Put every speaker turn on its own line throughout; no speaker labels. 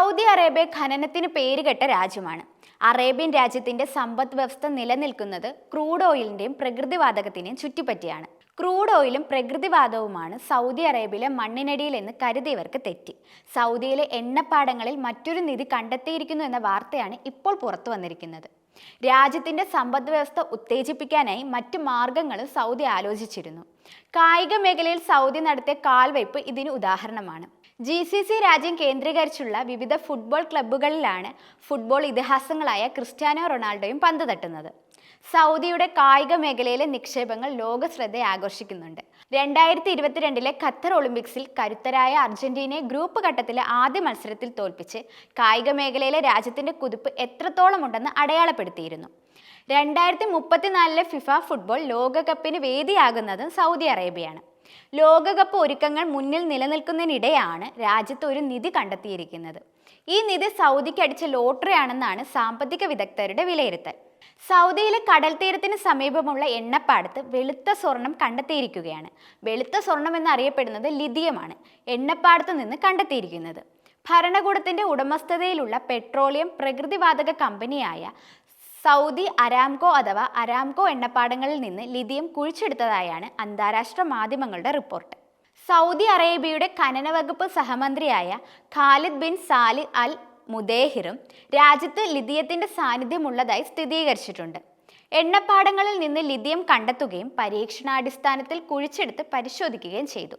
Saudi Arabia ഖനനത്തിന് പേരുകെട്ട രാജ്യമാണ്. Arabian രാജ്യത്തിന്റെ സമ്പദ് വ്യവസ്ഥ നിലനിൽക്കുന്നത് ക്രൂഡ് ഓയിലിന്റെയും പ്രകൃതിവാതകത്തിനെയും ചുറ്റിപ്പറ്റിയാണ്. ക്രൂഡ് ഓയിലും പ്രകൃതിവാതകവുമാണ് സൗദി അറേബ്യയിലെ മണ്ണിനടിയിൽ എന്ന് കരുതിയവർക്ക് തെറ്റി. സൗദിയിലെ എണ്ണപ്പാടങ്ങളിൽ മറ്റൊരു നിധി കണ്ടെത്തിയിരിക്കുന്നു എന്ന വാർത്തയാണ് ഇപ്പോൾ പുറത്തു വന്നിരിക്കുന്നത്. രാജ്യത്തിന്റെ സമ്പദ് വ്യവസ്ഥ ഉത്തേജിപ്പിക്കാനായി മറ്റു മാർഗങ്ങളും സൗദി ആലോചിച്ചിരുന്നു. കായിക മേഖലയിൽ സൗദി നടത്തിയ കാൽവയ്പ് ഇതിന് ഉദാഹരണമാണ്. GCC രാജ്യം കേന്ദ്രീകരിച്ചുള്ള വിവിധ ഫുട്ബോൾ ക്ലബ്ബുകളിലാണ് ഫുട്ബോൾ ഇതിഹാസങ്ങളായ ക്രിസ്ത്യാനോ റൊണാൾഡോയും പന്ത് തട്ടുന്നത്. സൗദിയുടെ കായിക മേഖലയിലെ നിക്ഷേപങ്ങൾ ലോക ശ്രദ്ധയെ ആകർഷിക്കുന്നുണ്ട്. 2022 ഖത്തർ ഒളിമ്പിക്സിൽ കരുത്തരായ അർജന്റീനയെ ഗ്രൂപ്പ് ഘട്ടത്തിലെ ആദ്യ മത്സരത്തിൽ തോൽപ്പിച്ച് കായിക മേഖലയിലെ രാജ്യത്തിന്റെ കുതിപ്പ് എത്രത്തോളം ഉണ്ടെന്ന് അടയാളപ്പെടുത്തിയിരുന്നു. 2034 ഫിഫ ഫുട്ബോൾ ലോകകപ്പിന് വേദിയാകുന്നതും സൗദി അറേബ്യയാണ്. ലോകകപ്പ് ഒരുക്കങ്ങൾ മുന്നിൽ നിലനിൽക്കുന്നതിനിടെയാണ് രാജ്യത്ത് ഒരു നിധി കണ്ടെത്തിയിരിക്കുന്നത്. ഈ നിധി സൗദിക്ക് അടിച്ച ലോട്ടറി ആണെന്നാണ് സാമ്പത്തിക വിദഗ്ധരുടെ വിലയിരുത്തൽ. സൗദിയിലെ കടൽ തീരത്തിന് സമീപമുള്ള എണ്ണപ്പാടത്ത് വെളുത്ത സ്വർണം കണ്ടെത്തിയിരിക്കുകയാണ്. വെളുത്ത സ്വർണം എന്നറിയപ്പെടുന്നത് ലിഥിയമാണ് എണ്ണപ്പാടത്ത് നിന്ന് കണ്ടെത്തിയിരിക്കുന്നത്. ഭരണകൂടത്തിന്റെ ഉടമസ്ഥതയിലുള്ള പെട്രോളിയം പ്രകൃതിവാതക കമ്പനിയായ സൗദി അരാംകോ അഥവാ അരാംകോ എണ്ണപ്പാടങ്ങളിൽ നിന്ന് ലിഥിയം കുഴിച്ചെടുത്തതായാണ് അന്താരാഷ്ട്ര മാധ്യമങ്ങളുടെ റിപ്പോർട്ട്. സൗദി അറേബ്യയുടെ ഖനന വകുപ്പ് സഹമന്ത്രിയായ ഖാലിദ് ബിൻ സാലിഹ് അൽ മുദേഹിറും രാജ്യത്ത് ലിഥിയത്തിന്റെ സാന്നിധ്യമുള്ളതായി സ്ഥിരീകരിച്ചിട്ടുണ്ട്. എണ്ണപ്പാടങ്ങളിൽ നിന്ന് ലിഥിയം കണ്ടെത്തുകയും പരീക്ഷണാടിസ്ഥാനത്തിൽ കുഴിച്ചെടുത്ത് പരിശോധിക്കുകയും ചെയ്തു.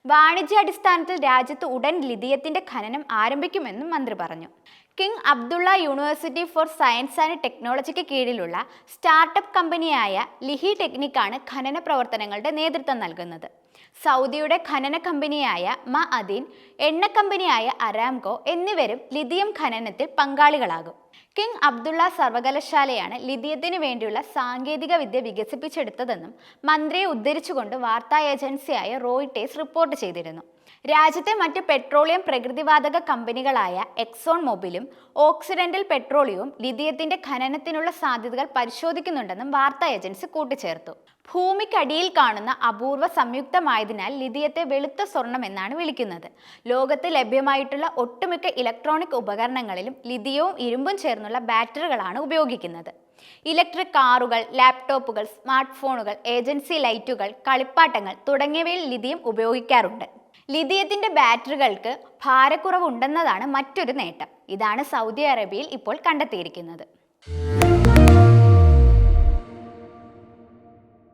വാണിജ്യാടിസ്ഥാനത്തിൽ രാജ്യത്ത് ഉടൻ ലിഥിയത്തിന്റെ ഖനനം ആരംഭിക്കുമെന്നും മന്ത്രി പറഞ്ഞു. King Abdullah university for science and ടെക്നോളജിക്ക് കീഴിലുള്ള സ്റ്റാർട്ടപ്പ് കമ്പനിയായ ലിഹി ടെക്നിക്കാണ് ഖനന പ്രവർത്തനങ്ങളുടെ നേതൃത്വം നൽകുന്നത്. സൗദിയുടെ ഖനന കമ്പനിയായ മഅദിൻ, എണ്ണ കമ്പനിയായ അരാംകോ എന്നിവരും ലിഥിയം ഖനനത്തിൽ പങ്കാളികളാകും. കിങ് അബ്ദുള്ള സർവകലാശാലയാണ് ലിഥിയത്തിന് വേണ്ടിയുള്ള സാങ്കേതിക വിദ്യ വികസിപ്പിച്ചെടുത്തതെന്നും മന്ത്രിയെ ഉദ്ധരിച്ചുകൊണ്ട് വാർത്താ ഏജൻസിയായ റോയിട്ടേഴ്സ് റിപ്പോർട്ട് ചെയ്തിരുന്നു. രാജ്യത്തെ മറ്റ് പെട്രോളിയം പ്രകൃതിവാതക കമ്പനികളായ എക്സോൺ മൊബിലും ഓക്സിഡന്റൽ പെട്രോളിയവും ലിഥിയത്തിന്റെ ഖനനത്തിനുള്ള സാധ്യതകൾ പരിശോധിക്കുന്നുണ്ടെന്നും വാർത്താ ഏജൻസി കൂട്ടിച്ചേർത്തു. ഭൂമിക്കടിയിൽ കാണുന്ന അപൂർവ സംയുക്തമായതിനാൽ ലിഥിയത്തെ വെളുത്ത സ്വർണം എന്നാണ് വിളിക്കുന്നത്. ലോകത്ത് ലഭ്യമായിട്ടുള്ള ഒട്ടുമിക്ക ഇലക്ട്രോണിക് ഉപകരണങ്ങളിലും ലിഥിയവും ഇരുമ്പും ചേർന്നുള്ള ബാറ്ററികളാണ് ഉപയോഗിക്കുന്നത്. ഇലക്ട്രിക് കാറുകൾ, ലാപ്ടോപ്പുകൾ, സ്മാർട്ട് ഫോണുകൾ, ഏജൻസി ലൈറ്റുകൾ, കളിപ്പാട്ടങ്ങൾ തുടങ്ങിയവയിൽ ലിഥിയം ഉപയോഗിക്കാറുണ്ട്. ലിഥിയത്തിന്റെ ബാറ്ററികൾക്ക് ഭാരക്കുറവുണ്ടെന്നതാണ് മറ്റൊരു നേട്ടം. ഇതാണ് സൗദി അറേബ്യയിൽ ഇപ്പോൾ കണ്ടെത്തിയിരിക്കുന്നത്.